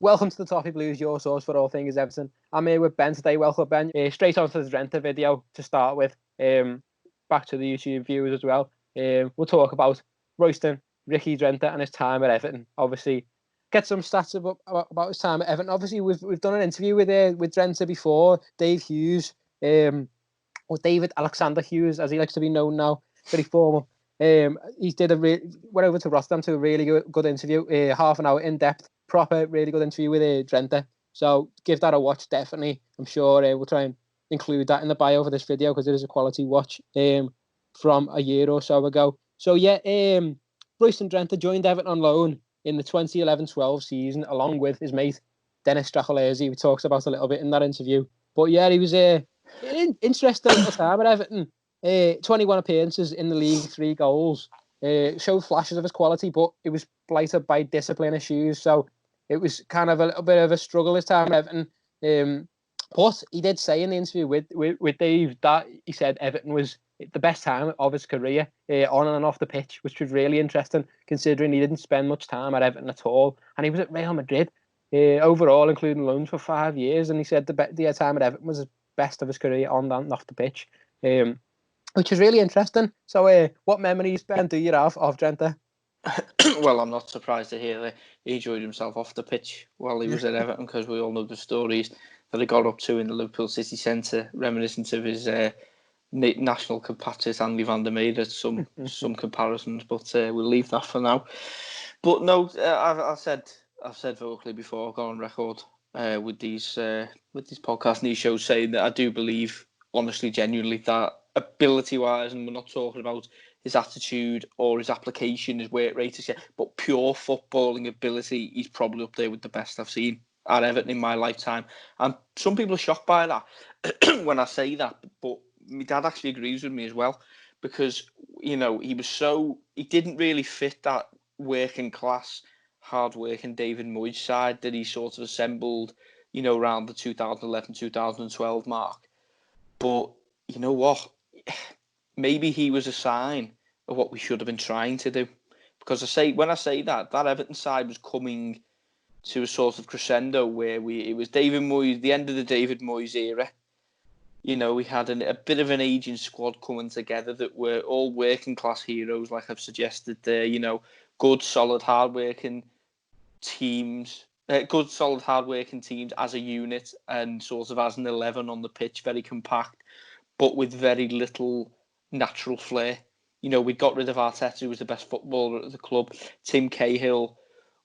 welcome to the Toffee Blues, your source for all things Everton. I'm here with Ben today. Welcome, Ben. Straight on to the Drenthe video to start with. Back to the YouTube viewers as well. We'll talk about Royston, Ricky Drenthe and his time at Everton. Obviously, get some stats about his time at Everton. Obviously, we've done an interview with Drenthe before. Dave Hughes, or David Alexander Hughes, as he likes to be known now, very formal. He went over to Rotterdam to a really good interview, half an hour in depth, proper, really good interview with Drenthe. So give that a watch, definitely. I'm sure we'll try and include that in the bio for this video because it is a quality watch from a year or so ago. So yeah, Royston Drenthe joined Everton on loan in the 2011-12 season along with his mate Dennis Stracholazy. We talked about a little bit in that interview. But yeah, he was an interesting little time at Everton. 21 appearances in the league, 3 goals. Showed flashes of his quality, but it was blighted by discipline issues. So it was kind of a little bit of a struggle this time at Everton. But he did say in the interview with Dave that he said Everton was the best time of his career on and off the pitch, which was really interesting considering he didn't spend much time at Everton at all. And he was at Real Madrid overall, including loans for 5 years. And he said the time at Everton was the best of his career on and off the pitch. Which is really interesting. So, what memories, Ben, do you have of Drenthe? Well, I'm not surprised to hear that he enjoyed himself off the pitch while he was at Everton, because we all know the stories that he got up to in the Liverpool City Centre, reminiscent of his national compatriot Andy van der Meijden. Some comparisons, but we'll leave that for now. But no, I've said vocally before, I've gone on record with these podcasts and these shows saying that I do believe, honestly, genuinely, that ability-wise, and we're not talking about his attitude or his application, his work rate, but pure footballing ability, he's probably up there with the best I've seen at Everton in my lifetime. And some people are shocked by that when I say that, but my dad actually agrees with me as well, because, you know, he didn't really fit that working class, hard-working David Moyes side that he sort of assembled, you know, around the 2011-2012 mark. But you know what? Maybe he was a sign of what we should have been trying to do. Because when I say that Everton side was coming to a sort of crescendo where it was David Moyes, the end of the David Moyes era. You know, we had a bit of an aging squad coming together that were all working class heroes, like I've suggested there. You know, good, solid, hard-working teams. Good, solid, hard-working teams as a unit and sort of as an 11 on the pitch, very compact, but with very little natural flair. You know, we got rid of Arteta, who was the best footballer at the club. Tim Cahill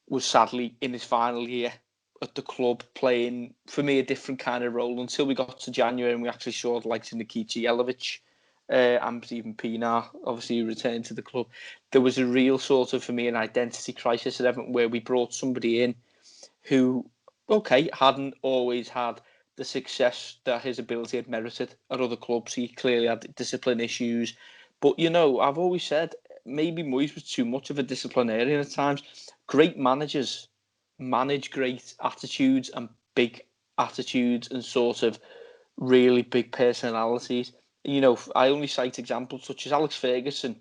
was sadly in his final year at the club, playing, for me, a different kind of role until we got to January and we actually saw the likes of Nikica Jelavic and even Pienaar, obviously, returned to the club. There was a real sort of, for me, an identity crisis at Everton where we brought somebody in who, okay, hadn't always had the success that his ability had merited at other clubs. He clearly had discipline issues. But, you know, I've always said maybe Moyes was too much of a disciplinarian at times. Great managers manage great attitudes and big attitudes and sort of really big personalities. You know, I only cite examples such as Alex Ferguson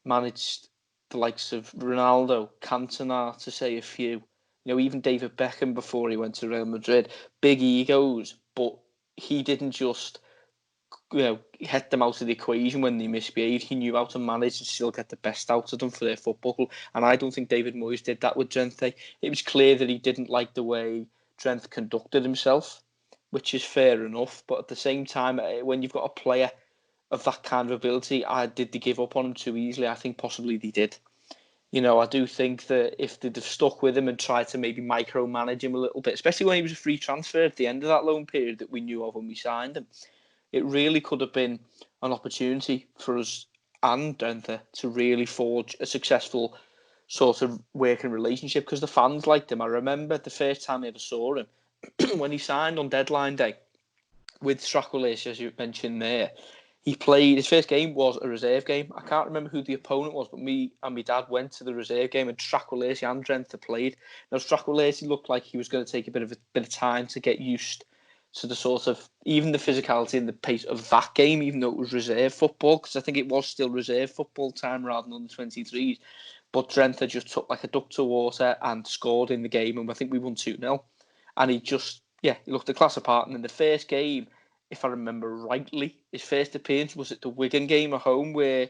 managed the likes of Ronaldo, Cantona, to say a few. You know, even David Beckham before he went to Real Madrid. Big egos, but he didn't just, you know, hit them out of the equation when they misbehaved. He knew how to manage and still get the best out of them for their football. And I don't think David Moyes did that with Drenthe. It was clear that he didn't like the way Drenthe conducted himself, which is fair enough. But at the same time, when you've got a player of that kind of ability, did they give up on him too easily? I think possibly they did. You know, I do think that if they'd have stuck with him and tried to maybe micromanage him a little bit, especially when he was a free transfer at the end of that loan period that we knew of when we signed him, it really could have been an opportunity for us and Drenthe to really forge a successful sort of working relationship, because the fans liked him. I remember the first time I ever saw him, when he signed on deadline day with Stracholazy, as you mentioned there. He played, his first game was a reserve game. I can't remember who the opponent was, but me and my dad went to the reserve game and Stracholazy and Drenthe played. Now, Stracholazy looked like he was going to take a bit of time to get used to the sort of, even the physicality and the pace of that game, even though it was reserve football, because I think it was still reserve football time rather than under 23s. But Drenthe just took like a duck to water and scored in the game, and I think we won 2-0. and he looked a class apart. And in the first game, if I remember rightly, his first appearance was at the Wigan game at home, where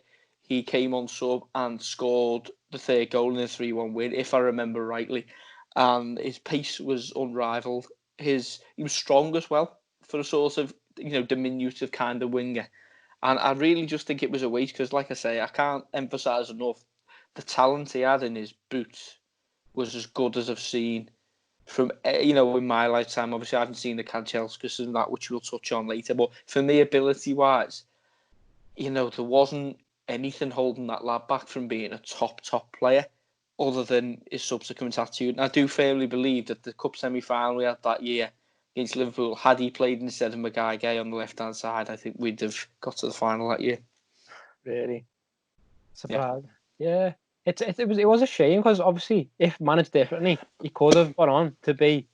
he came on sub and scored the third goal in a 3-1 win, if I remember rightly. And his pace was unrivaled. He was strong as well for a sort of diminutive kind of winger. And I really just think it was a waste because, like I say, I can't emphasise enough the talent he had in his boots was as good as I've seen from, in my lifetime. Obviously, I haven't seen the Kanchelskis and that, which we'll touch on later. But for me, ability-wise, there wasn't anything holding that lad back from being a top player other than his subsequent attitude. And I do firmly believe that the cup semi-final we had that year against Liverpool, had he played instead of Maguire on the left-hand side, I think we'd have got to the final that year. Really? Surprised. Yeah. It was a shame because obviously if managed differently, he could have gone on to be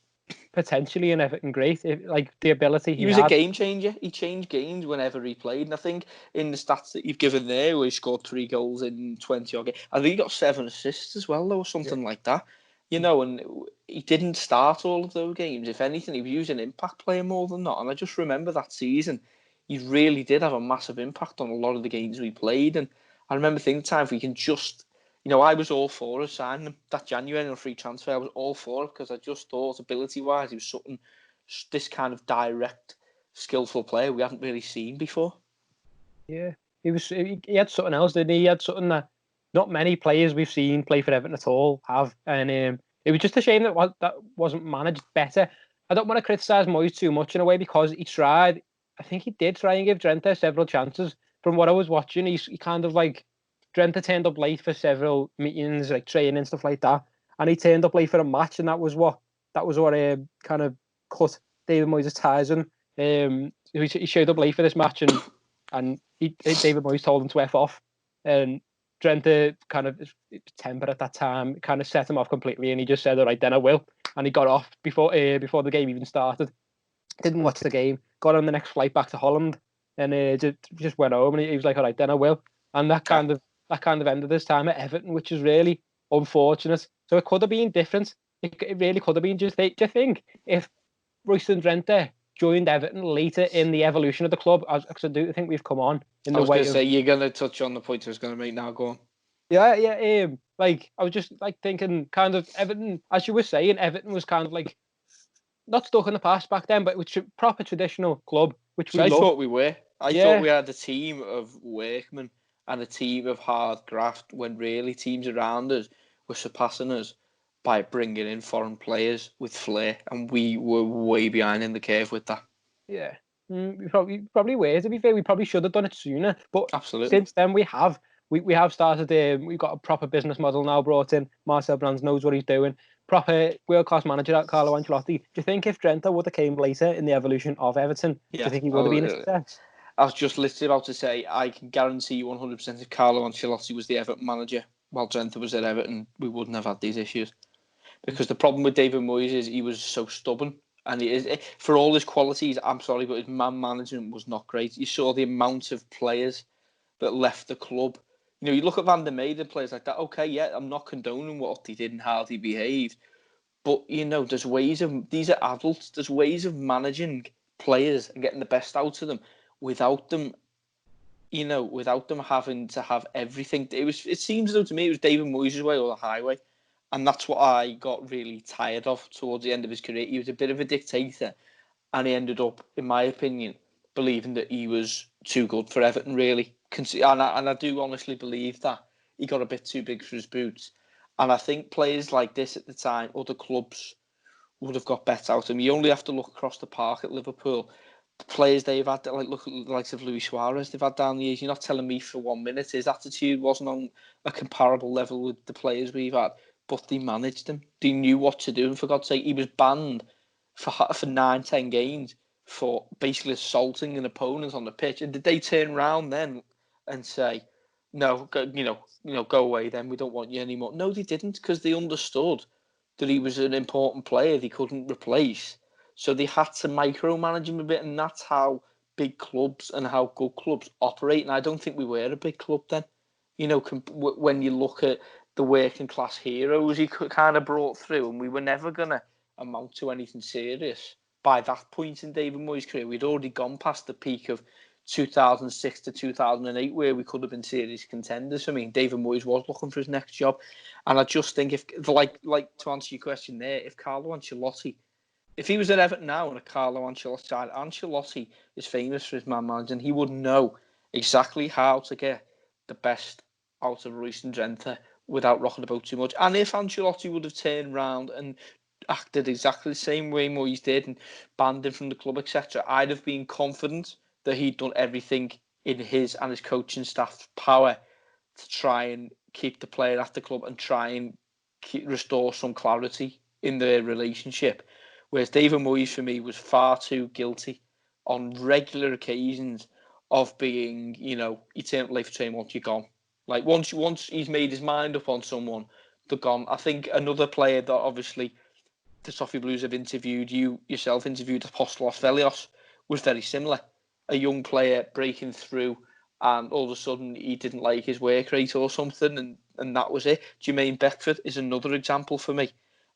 potentially an Everton great. The ability he was a game changer. He changed games whenever he played. And I think in the stats that you've given there, where he scored 3 goals in 20 odd games, I think he got 7 assists as well, though, or something like that. And he didn't start all of those games. If anything, he was using impact player more than not. And I just remember that season, he really did have a massive impact on a lot of the games we played. And I remember thinking, time if we can just, I was all for us signing him that January on a free transfer. I was all for it because I just thought, ability-wise, he was something, this kind of direct, skillful player we haven't really seen before. Yeah, he had something else, didn't he? He had something that not many players we've seen play for Everton at all have, and it was just a shame that wasn't managed better. I don't want to criticise Moyes too much in a way because he tried. I think he did try and give Drenthe several chances. From what I was watching, he kind of Drenthe turned up late for several meetings, like training and stuff like that, and he turned up late for a match, and that was what kind of cut David Moyes' ties. And he showed up late for this match, and David Moyes told him to F off, and Drenthe kind of temper at that time kind of set him off completely, and he just said, "All right, then I will," and he got off before the game even started. Didn't watch the game. Got on the next flight back to Holland, and just went home, and he was like, "All right, then I will," and that kind of ended his time at Everton, which is really unfortunate. So it could have been different. It really could have been. Do you think if Royston Drenthe joined Everton later in the evolution of the club, because I do think we've come on in the way. I was going to say, you're going to touch on the point I was going to make now. Go on. Yeah. I was just thinking, kind of Everton, as you were saying, Everton was kind of not stuck in the past back then, but it was a proper traditional club, which I thought we were. I thought we had a team of workmen and a team of hard graft, when really teams around us were surpassing us by bringing in foreign players with flair, and we were way behind in the curve with that. Yeah, we probably were. To be fair, we probably should have done it sooner. But absolutely, since then we have started. We've got a proper business model now brought in. Marcel Brands knows what he's doing. Proper world-class manager, Carlo Ancelotti. Do you think if Drenthe would have came later in the evolution of Everton, do you think he would have been a success? I was just literally about to say, I can guarantee you 100% if Carlo Ancelotti was the Everton manager while Drenthe was at Everton, we wouldn't have had these issues. Because the problem with David Moyes is he was so stubborn. And he is, for all his qualities, I'm sorry, but his man management was not great. You saw the amount of players that left the club. You look at Van der Meyden, players like that. Okay, yeah, I'm not condoning what he did and how he behaved. But, there's ways of, these are adults, there's ways of managing players and getting the best out of them without them, without them having to have everything. It seems though to me it was David Moyes' way or the highway. And that's what I got really tired of towards the end of his career. He was a bit of a dictator, and he ended up, in my opinion, believing that he was too good for Everton, really. And I do honestly believe that. He got a bit too big for his boots. And I think players like this at the time, other clubs would have got better out of him. You only have to look across the park at Liverpool. The players they've had, look at the likes of Luis Suarez, they've had down the years. You're not telling me for 1 minute his attitude wasn't on a comparable level with the players we've had. But they managed him. They knew what to do. And for God's sake, he was banned for 9-10 games for basically assaulting an opponent on the pitch. And did they turn around then and say, no, go away then, we don't want you anymore? No, they didn't, because they understood that he was an important player they couldn't replace. So they had to micromanage him a bit, and that's how big clubs and how good clubs operate. And I don't think we were a big club then. When you look at the working class heroes he kind of brought through, and we were never going to amount to anything serious. By that point in David Moyes' career, we'd already gone past the peak of 2006 to 2008, where we could have been serious contenders. I mean, David Moyes was looking for his next job, and I just think if, like to answer your question there, if Carlo Ancelotti, if he was at Everton now and a Carlo Ancelotti side, Ancelotti is famous for his man managing. He would know exactly how to get the best out of Royston Drenthe without rocking about too much. And if Ancelotti would have turned round and acted exactly the same way Moyes did and banned him from the club, etc., I'd have been confident that he'd done everything in his and his coaching staff's power to try and keep the player at the club and try and restore some clarity in their relationship. Whereas David Moyes, for me, was far too guilty on regular occasions of being, you turn late for training once you're gone. Like once he's made his mind up on someone, they're gone. I think another player that obviously the Toffee Blues have interviewed, you yourself interviewed, Apostolos Velios, was very similar. A young player breaking through, and all of a sudden he didn't like his work rate or something, and that was it. Jermaine Beckford is another example for me.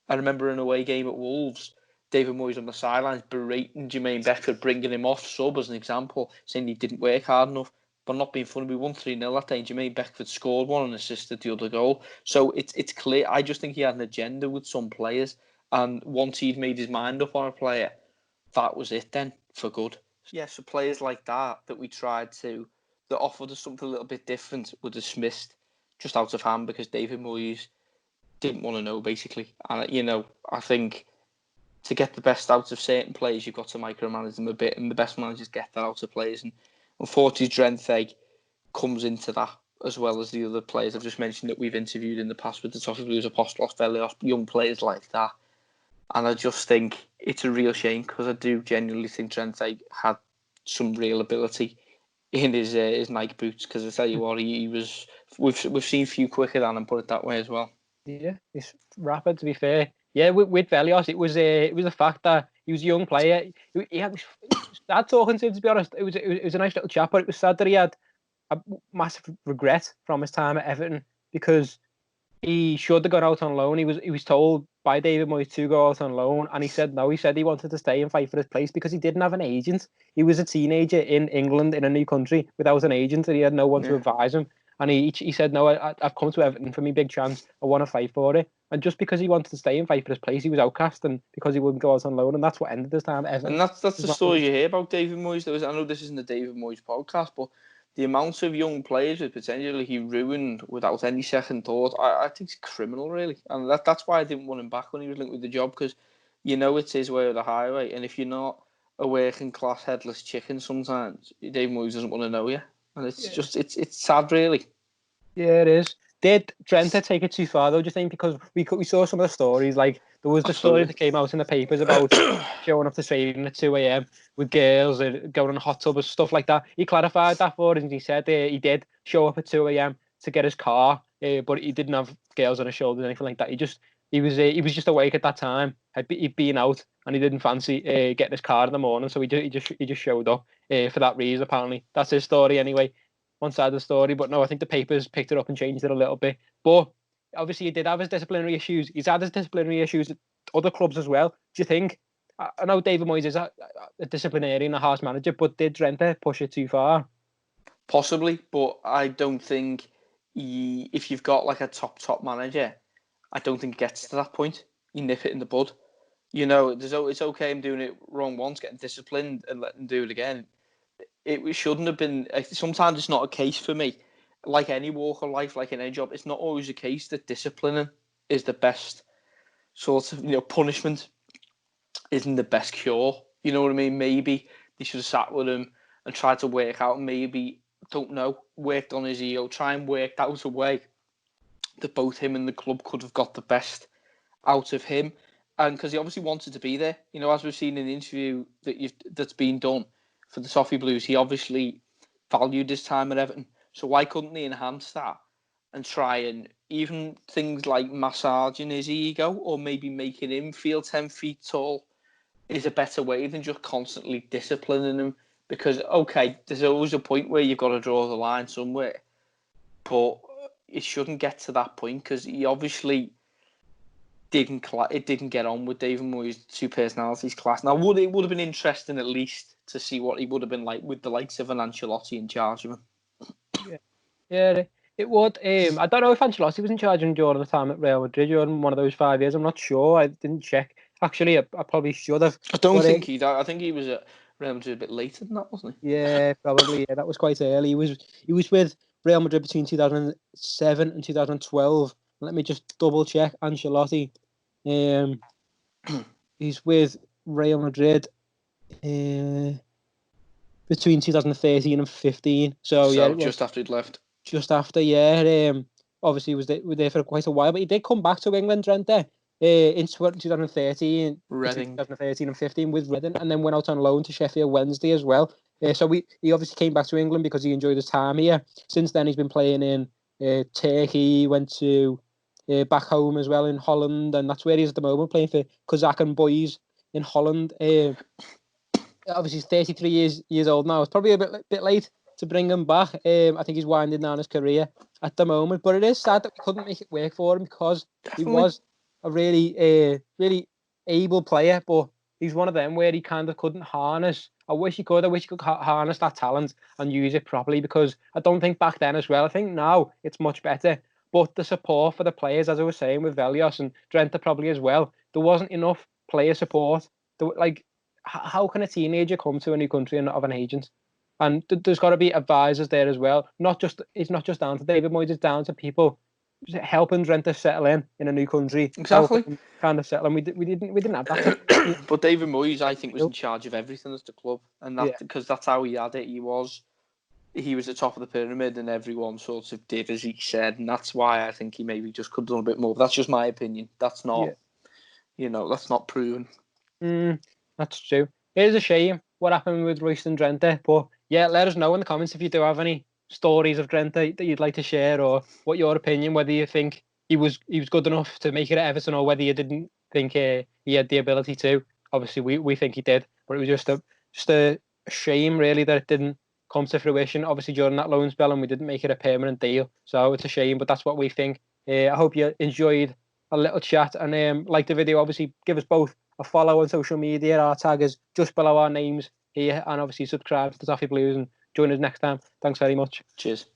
I remember an away game at Wolves, David Moyes on the sidelines berating Jermaine Beckford, bringing him off sub as an example, saying he didn't work hard enough. But not being funny, we won 3-0 that day, and Jermaine Beckford scored one and assisted the other goal. So it's clear. I just think he had an agenda with some players, and once he'd made his mind up on a player, that was it then, for good. Yeah, so players like that we tried to, that offered us something a little bit different, were dismissed just out of hand because David Moyes didn't want to know, basically. And, I think to get the best out of certain players, you've got to micromanage them a bit, and the best managers get that out of players. And unfortunately, Drenthe comes into that, as well as the other players I've just mentioned that we've interviewed in the past with the Toffee Blues, Apostolos Velios, young players like that. And I just think it's a real shame, because I do genuinely think Drenthe had some real ability in his Nike boots. Because I tell you what, he was. We've seen few quicker than him, put it that way as well. Yeah, he's rapid, to be fair. Yeah, with Velios, it was the fact that he was a young player. He had sad talking to him, to be honest. It was a nice little chap, but it was sad that he had a massive regret from his time at Everton, because he should have gone out on loan. He was told by David Moyes to go out on loan, and he said no. He said he wanted to stay and fight for his place because he didn't have an agent. He was a teenager in England in a new country without an agent, and he had no one to advise him. And he said, no, I've come to Everton for me big chance. I want to fight for it. And just because he wanted to stay and fight for his place, he was outcast, and because he wouldn't go out on loan, and that's what ended his time at Everton. And that's the story you hear about David Moyes. I know this isn't the David Moyes podcast, but the amount of young players that potentially he ruined without any second thought, I think it's criminal, really. And that's why I didn't want him back when he was linked with the job, because it's his way or the highway. And if you're not a working class headless chicken, sometimes David Moyes doesn't want to know you. And it's sad, really. Yeah, it is. Did Drenthe take it too far, though, do you think? Because we saw some of the stories, like there was the story that came out in the papers about showing up to training at 2 a.m. with girls and going on a hot tub and stuff like that. He clarified that for us, and he said he did show up at 2 a.m. to get his car, but he didn't have girls on his shoulders or anything like that. He was just awake at that time. He'd been out, and he didn't fancy getting his car in the morning, so he just showed up for that reason. Apparently, that's his story anyway. One side of the story, but no, I think the papers picked it up and changed it a little bit. But obviously, he did have his disciplinary issues. He's had his disciplinary issues at other clubs as well. Do you think? I know David Moyes is a disciplinarian, a harsh manager, but did Drenthe push it too far? Possibly, but I don't think if you've got like a top manager, I don't think it gets to that point. You nip it in the bud. It's okay him doing it wrong once, getting disciplined, and letting him do it again. It shouldn't have been. Sometimes it's not a case for me. Like any walk of life, like in any job, it's not always a case that disciplining is the best sort of, punishment isn't the best cure. You know what I mean? Maybe they should have sat with him and tried to work out, maybe, don't know, worked on his ego, try and work out a way that both him and the club could have got the best out of him. And because he obviously wanted to be there, as we've seen in the interview that's been done for the Toffee Blues, he obviously valued his time at Everton. So why couldn't they enhance that and try and even things like massaging his ego, or maybe making him feel 10 feet tall, is a better way than just constantly disciplining him? Because, okay, there's always a point where you've got to draw the line somewhere, but it shouldn't get to that point, because he obviously didn't get on with David Moyes' two personalities class. Now, it would have been interesting at least to see what he would have been like with the likes of an Ancelotti in charge of him. Yeah, it would. I don't know if Ancelotti was in charge during the time at Real Madrid during one of those 5 years. I'm not sure. I didn't check. Actually, I probably should have. I don't think he. I think he was at Real Madrid a bit later than that, wasn't he? Yeah, probably. Yeah, that was quite early. He was with Real Madrid between 2007 and 2012. Let me just double check. Ancelotti. He's with Real Madrid between 2013 and 15. So yeah, just after he'd left. Just after, yeah. Obviously, he was there for quite a while, but he did come back to England, Drenthe, in 2013, Reading. 2013 and 15 with Reading, and then went out on loan to Sheffield Wednesday as well. So he obviously came back to England because he enjoyed his time here. Since then, he's been playing in Turkey, went to back home as well in Holland, and that's where he is at the moment, playing for Kazakh boys in Holland. Obviously, he's 33 years old now. It's probably a bit late to bring him back. I think he's winding down his career at the moment, but it is sad that we couldn't make it work for him because he was a really able player, but he's one of them where he kind of couldn't harness. I wish he could harness that talent and use it properly, because I don't think back then as well. I think now it's much better, but the support for the players, as I was saying with Velios and Drenthe probably as well, there wasn't enough player support. How can a teenager come to a new country and not have an agent? And there's got to be advisors there as well. It's not just down to David Moyes, it's down to people helping Drenthe settle in a new country. Exactly. Kind of settle in. We didn't have that. But David Moyes, I think, was in charge of everything at the club, and because that's how he had it. He was the top of the pyramid, and everyone sort of did as he said, and that's why I think he maybe just could have done a bit more. But that's just my opinion. That's not, that's not proven. That's true. It is a shame what happened with Royston Drenthe, but yeah, let us know in the comments if you do have any stories of Drenthe that you'd like to share, or what your opinion, whether you think he was good enough to make it at Everton, or whether you didn't think he had the ability to. Obviously, we think he did, but it was just a shame really that it didn't come to fruition. Obviously, during that loan spell, and we didn't make it a permanent deal, so it's a shame. But that's what we think. I hope you enjoyed a little chat, and like the video. Obviously, give us both a follow on social media. Our tag is just below our names here, and obviously subscribe to the Toffee Blues and join us next time. Thanks very much. Cheers.